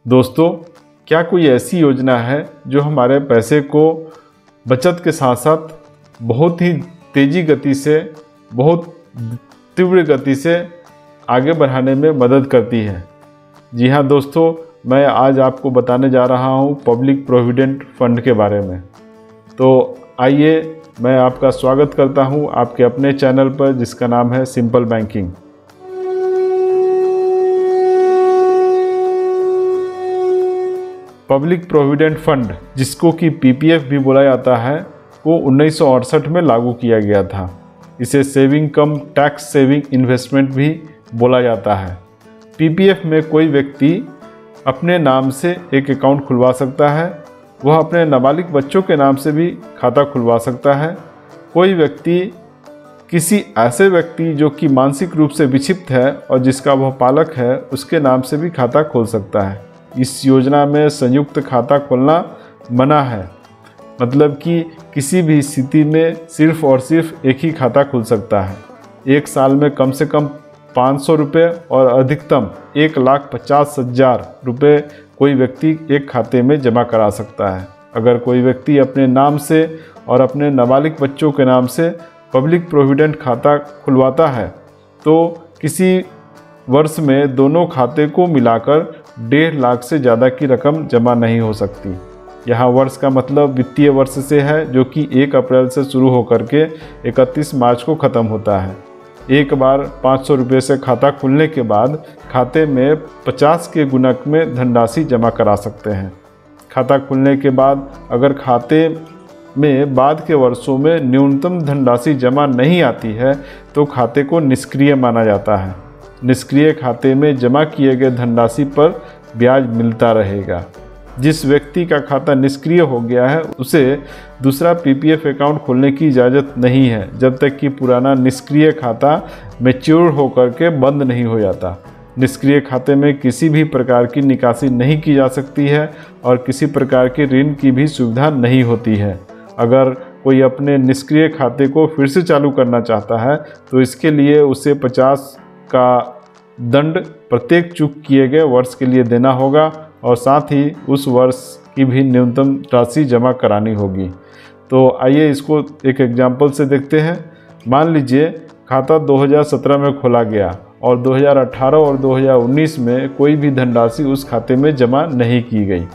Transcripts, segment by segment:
दोस्तों, क्या कोई ऐसी योजना है जो हमारे पैसे को बचत के साथ साथ बहुत ही तेज़ी गति से, बहुत तीव्र गति से आगे बढ़ाने में मदद करती है? जी हाँ दोस्तों, मैं आज आपको बताने जा रहा हूँ पब्लिक प्रोविडेंट फंड के बारे में। तो आइए, मैं आपका स्वागत करता हूँ आपके अपने चैनल पर जिसका नाम है simple banking. Public provident fund, जिसको कि पीपीएफ भी बोला जाता है, वो 1968 में लागू किया गया था। इसे सेविंग कम टैक्स सेविंग इन्वेस्टमेंट भी बोला जाता है। पीपीएफ में कोई व्यक्ति अपने नाम से एक अकाउंट खुलवा सकता है। वह अपने नाबालिग बच्चों के नाम से भी खाता खुलवा सकता है। कोई व्यक्ति किसी ऐसे व्यक्ति जो कि मानसिक रूप से विक्षिप्त है और जिसका वह पालक है, उसके नाम से भी खाता खोल सकता है। इस योजना में संयुक्त खाता खोलना मना है, मतलब कि किसी भी स्थिति में सिर्फ और सिर्फ एक ही खाता खुल सकता है। एक साल में कम से कम 500 रुपये और अधिकतम 1,50,000 रुपये कोई व्यक्ति एक खाते में जमा करा सकता है। अगर कोई व्यक्ति अपने नाम से और अपने नाबालिग बच्चों के नाम से पब्लिक प्रोविडेंट खाता खुलवाता है तो किसी वर्ष में दोनों खाते को मिलाकर 1.5 लाख से ज़्यादा की रकम जमा नहीं हो सकती। यहाँ वर्ष का मतलब वित्तीय वर्ष से है, जो कि 1 अप्रैल से शुरू होकर के 31 मार्च को ख़त्म होता है। एक बार 500 रुपये से खाता खुलने के बाद खाते में 50 के गुणक में धनराशि जमा करा सकते हैं। खाता खुलने के बाद अगर खाते में बाद के वर्षों में न्यूनतम धनराशि जमा नहीं आती है तो खाते को निष्क्रिय माना जाता है। निष्क्रिय खाते में जमा किए गए धनराशि पर ब्याज मिलता रहेगा। जिस व्यक्ति का खाता निष्क्रिय हो गया है उसे दूसरा पीपीएफ अकाउंट खोलने की इजाज़त नहीं है जब तक कि पुराना निष्क्रिय खाता मैच्योर होकर के बंद नहीं हो जाता। निष्क्रिय खाते में किसी भी प्रकार की निकासी नहीं की जा सकती है और किसी प्रकार के ऋण की भी सुविधा नहीं होती है। अगर कोई अपने निष्क्रिय खाते को फिर से चालू करना चाहता है तो इसके लिए उसे 50 का दंड प्रत्येक चूक किए गए वर्ष के लिए देना होगा और साथ ही उस वर्ष की भी न्यूनतम राशि जमा करानी होगी। तो आइए इसको एक एग्जाम्पल से देखते हैं। मान लीजिए खाता 2017 में खोला गया और 2018 और 2019 में कोई भी धनराशि उस खाते में जमा नहीं की गई।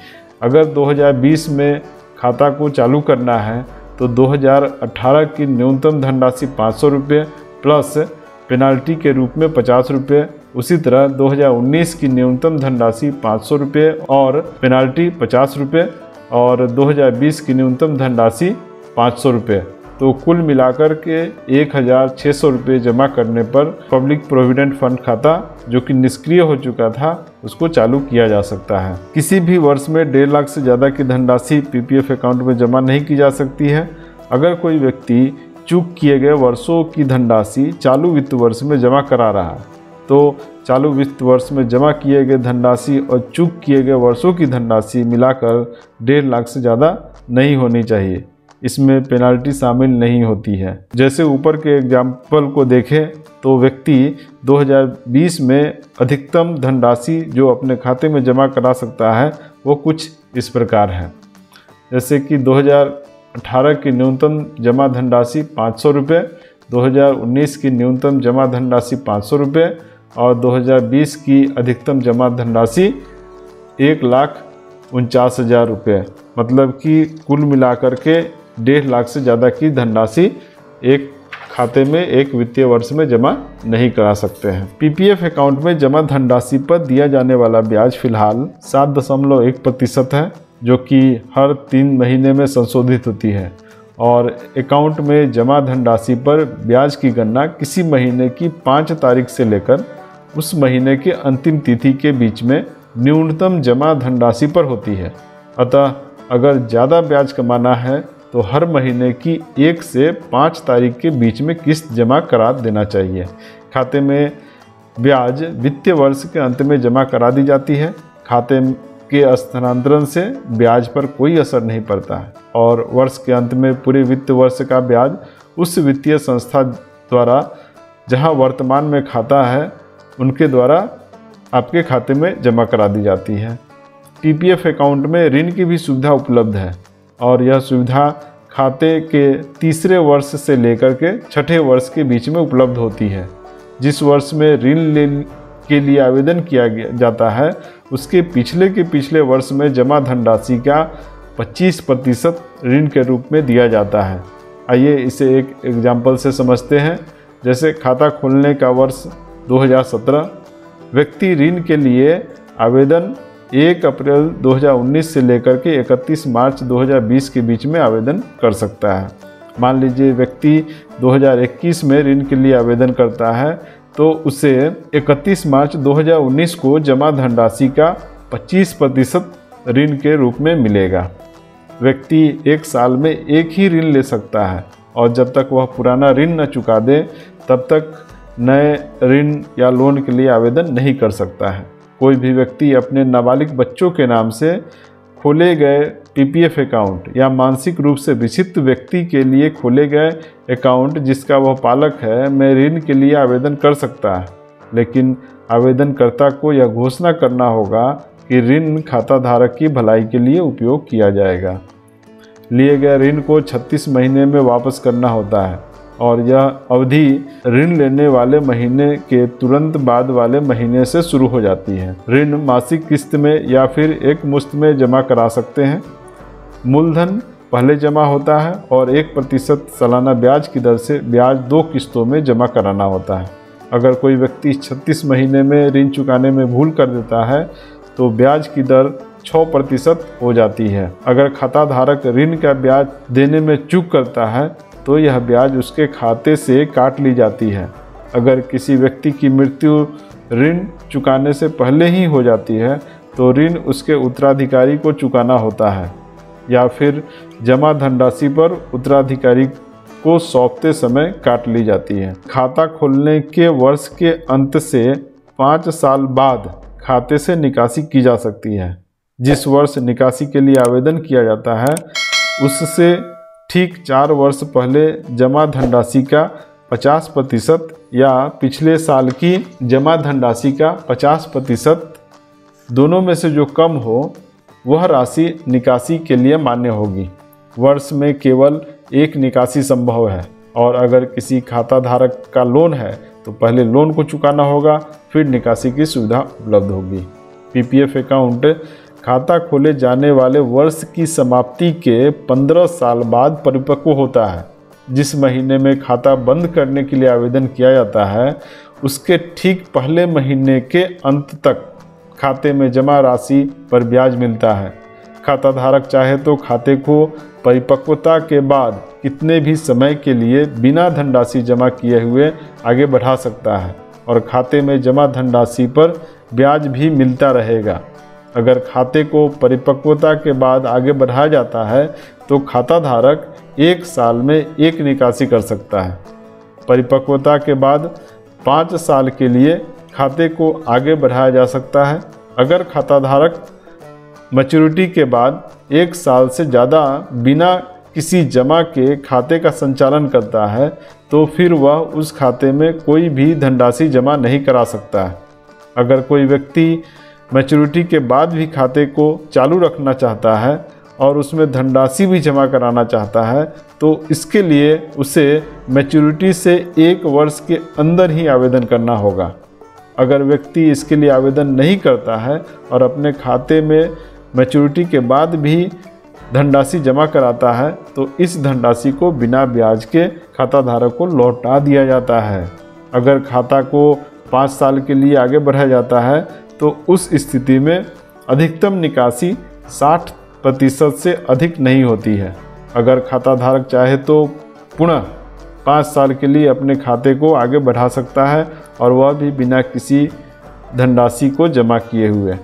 अगर 2020 में खाता को चालू करना है तो 2018 की न्यूनतम धनराशि 500 रुपये प्लस पेनाल्टी के रूप में 50 रुपये। उसी तरह 2019 की न्यूनतम धनराशि 500 रुपये और पेनाल्टी 50 रुपये और 2020 की न्यूनतम धनराशि 500 रुपये। तो कुल मिलाकर के 1,600 रुपये जमा करने पर पब्लिक प्रोविडेंट फंड खाता जो कि निष्क्रिय हो चुका था उसको चालू किया जा सकता है। किसी भी वर्ष में 1.5 लाख से ज़्यादा की धनराशि पीपीएफ अकाउंट में जमा नहीं की जा सकती है। अगर कोई व्यक्ति चूक किए गए वर्षों की धनराशि चालू वित्त वर्ष में जमा करा रहा है तो चालू वित्त वर्ष में जमा किए गए धनराशि और चूक किए गए वर्षों की धनराशि मिलाकर 1.5 लाख से ज़्यादा नहीं होनी चाहिए। इसमें पेनाल्टी शामिल नहीं होती है। जैसे ऊपर के एग्जाम्पल को देखें तो व्यक्ति 2020 में अधिकतम धनराशि जो अपने खाते में जमा करा सकता है वो कुछ इस प्रकार है। जैसे कि 2018 की न्यूनतम जमा धनराशि 500 रुपये, 2019 की न्यूनतम जमा धनराशि 500 रुपये और 2020 की अधिकतम जमा धनराशि 1,49,000 रुपये। मतलब कि कुल मिलाकर के 1.5 लाख से ज़्यादा की धनराशि एक खाते में एक वित्तीय वर्ष में जमा नहीं करा सकते हैं। पीपीएफ अकाउंट में जमा धनराशि पर दिया जाने वाला ब्याज फिलहाल 7.1% है, जो कि हर 3 महीने में संशोधित होती है और अकाउंट में जमा धनराशि पर ब्याज की गणना किसी महीने की 5 तारीख से लेकर उस महीने के अंतिम तिथि के बीच में न्यूनतम जमा धनराशि पर होती है। अतः अगर ज़्यादा ब्याज कमाना है तो हर महीने की 1 से 5 तारीख के बीच में किस्त जमा करा देना चाहिए। खाते में ब्याज वित्तीय वर्ष के अंत में जमा करा दी जाती है। खाते के स्थानांतरण से ब्याज पर कोई असर नहीं पड़ता है और वर्ष के अंत में पूरे वित्त वर्ष का ब्याज उस वित्तीय संस्था द्वारा जहां वर्तमान में खाता है उनके द्वारा आपके खाते में जमा करा दी जाती है। पीपीएफ अकाउंट में ऋण की भी सुविधा उपलब्ध है और यह सुविधा खाते के तीसरे वर्ष से लेकर के छठे वर्ष के बीच में उपलब्ध होती है। जिस वर्ष में ऋण के लिए आवेदन किया जाता है उसके पिछले वर्ष में जमा धनराशि का 25% ऋण के रूप में दिया जाता है। आइए इसे एक एग्जाम्पल से समझते हैं। जैसे खाता खोलने का वर्ष 2017, व्यक्ति ऋण के लिए आवेदन 1 अप्रैल 2019 से लेकर के 31 मार्च 2020 के बीच में आवेदन कर सकता है। मान लीजिए व्यक्ति 2021 में ऋण के लिए आवेदन करता है तो उसे 31 मार्च 2019 को जमा धनराशि का 25% ऋण के रूप में मिलेगा। व्यक्ति 1 साल में एक ही ऋण ले सकता है और जब तक वह पुराना ऋण न चुका दे तब तक नए ऋण या लोन के लिए आवेदन नहीं कर सकता है। कोई भी व्यक्ति अपने नाबालिग बच्चों के नाम से खोले गए पीपीएफ अकाउंट या मानसिक रूप से विक्षिप्त व्यक्ति के लिए खोले गए अकाउंट जिसका वह पालक है में ऋण के लिए आवेदन कर सकता है, लेकिन आवेदनकर्ता को यह घोषणा करना होगा कि ऋण खाता धारक की भलाई के लिए उपयोग किया जाएगा। लिए गए ऋण को 36 महीने में वापस करना होता है और यह अवधि ऋण लेने वाले महीने के तुरंत बाद वाले महीने से शुरू हो जाती है। ऋण मासिक किस्त में या फिर एक मुश्त में जमा करा सकते हैं। मूलधन पहले जमा होता है और 1% सालाना ब्याज की दर से ब्याज 2 किस्तों में जमा कराना होता है। अगर कोई व्यक्ति 36 महीने में ऋण चुकाने में भूल कर देता है तो ब्याज की दर 6% हो जाती है। अगर खाता धारक ऋण का ब्याज देने में चूक करता है तो यह ब्याज उसके खाते से काट ली जाती है। अगर किसी व्यक्ति की मृत्यु ऋण चुकाने से पहले ही हो जाती है तो ऋण उसके उत्तराधिकारी को चुकाना होता है या फिर जमा धनराशि पर उत्तराधिकारी को सौंपते समय काट ली जाती है। खाता खोलने के वर्ष के अंत से 5 साल बाद खाते से निकासी की जा सकती है। जिस वर्ष निकासी के लिए आवेदन किया जाता है उससे ठीक 4 वर्ष पहले जमा धनराशि का 50% या पिछले साल की जमा धनराशि का 50% दोनों में से जो कम हो वह राशि निकासी के लिए मान्य होगी। वर्ष में केवल एक निकासी संभव है और अगर किसी खाता धारक का लोन है तो पहले लोन को चुकाना होगा, फिर निकासी की सुविधा उपलब्ध होगी। पीपीएफ अकाउंट खाता खोले जाने वाले वर्ष की समाप्ति के 15 साल बाद परिपक्व होता है। जिस महीने में खाता बंद करने के लिए आवेदन किया जाता है उसके ठीक पहले महीने के अंत तक खाते में जमा राशि पर ब्याज मिलता है। खाता धारक चाहे तो खाते को परिपक्वता के बाद कितने भी समय के लिए बिना धनराशि जमा किए हुए आगे बढ़ा सकता है और खाते में जमा धनराशि पर ब्याज भी मिलता रहेगा। अगर खाते को परिपक्वता के बाद आगे बढ़ाया जाता है तो खाता धारक 1 साल में एक निकासी कर सकता है। परिपक्वता के बाद 5 साल के लिए खाते को आगे बढ़ाया जा सकता है। अगर खाता धारक मैच्योरिटी के बाद 1 साल से ज़्यादा बिना किसी जमा के खाते का संचालन करता है तो फिर वह उस खाते में कोई भी धनराशि जमा नहीं करा सकता है। अगर कोई व्यक्ति मैच्योरिटी के बाद भी खाते को चालू रखना चाहता है और उसमें धनराशि भी जमा कराना चाहता है तो इसके लिए उसे मैच्योरिटी से 1 वर्ष के अंदर ही आवेदन करना होगा। अगर व्यक्ति इसके लिए आवेदन नहीं करता है और अपने खाते में मैच्योरिटी के बाद भी धनराशि जमा कराता है तो इस धनराशि को बिना ब्याज के खाता धारक को लौटा दिया जाता है। अगर खाता को 5 साल के लिए आगे बढ़ाया जाता है तो उस स्थिति में अधिकतम निकासी 60% से अधिक नहीं होती है। अगर खाता धारक चाहे तो पुनः 5 साल के लिए अपने खाते को आगे बढ़ा सकता है और वह भी बिना किसी धनराशि को जमा किए हुए।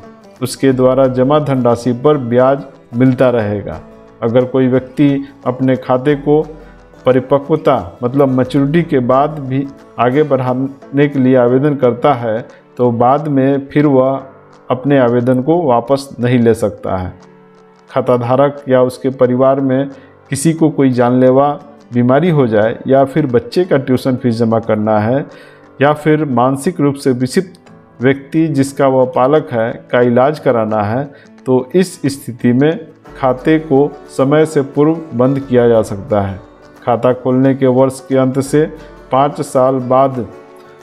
उसके द्वारा जमा धनराशि पर ब्याज मिलता रहेगा। अगर कोई व्यक्ति अपने खाते को परिपक्वता मतलब मैच्योरिटी के बाद भी आगे बढ़ाने के लिए आवेदन करता है तो बाद में फिर वह अपने आवेदन को वापस नहीं ले सकता है। खाताधारक या उसके परिवार में किसी को कोई जानलेवा बीमारी हो जाए या फिर बच्चे का ट्यूशन फीस जमा करना है या फिर मानसिक रूप से विक्षिप्त व्यक्ति जिसका वह पालक है का इलाज कराना है तो इस स्थिति में खाते को समय से पूर्व बंद किया जा सकता है। खाता खोलने के वर्ष के अंत से 5 साल बाद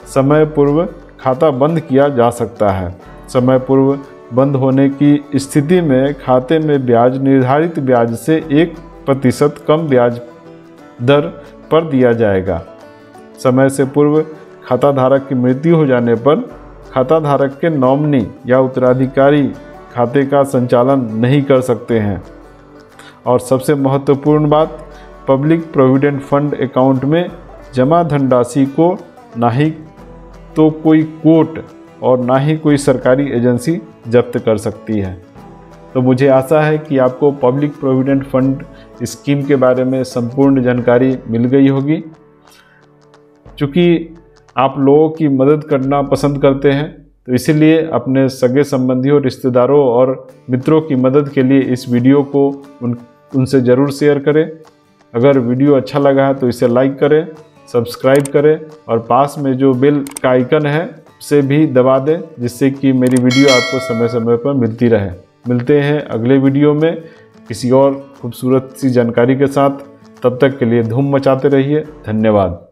समय पूर्व खाता बंद किया जा सकता है। समय पूर्व बंद होने की स्थिति में खाते में ब्याज निर्धारित ब्याज से 1% कम ब्याज दर पर दिया जाएगा। समय से पूर्व खाता धारक की मृत्यु हो जाने पर खाता धारक के नॉमिनी या उत्तराधिकारी खाते का संचालन नहीं कर सकते हैं। और सबसे महत्वपूर्ण बात, पब्लिक प्रोविडेंट फंड अकाउंट में जमा धनराशि को ना ही तो कोई कोर्ट और ना ही कोई सरकारी एजेंसी जब्त कर सकती है। तो मुझे आशा है कि आपको पब्लिक प्रोविडेंट फंड स्कीम के बारे में संपूर्ण जानकारी मिल गई होगी। चूँकि आप लोगों की मदद करना पसंद करते हैं तो इसीलिए अपने सगे संबंधियों, रिश्तेदारों और मित्रों की मदद के लिए इस वीडियो को उनसे ज़रूर शेयर करें। अगर वीडियो अच्छा लगा है तो इसे लाइक करें, सब्सक्राइब करें और पास में जो बेल का आइकन है उसे भी दबा दें, जिससे कि मेरी वीडियो आपको समय समय पर मिलती रहे। मिलते हैं अगले वीडियो में किसी और खूबसूरत सी जानकारी के साथ। तब तक के लिए धूम मचाते रहिए। धन्यवाद।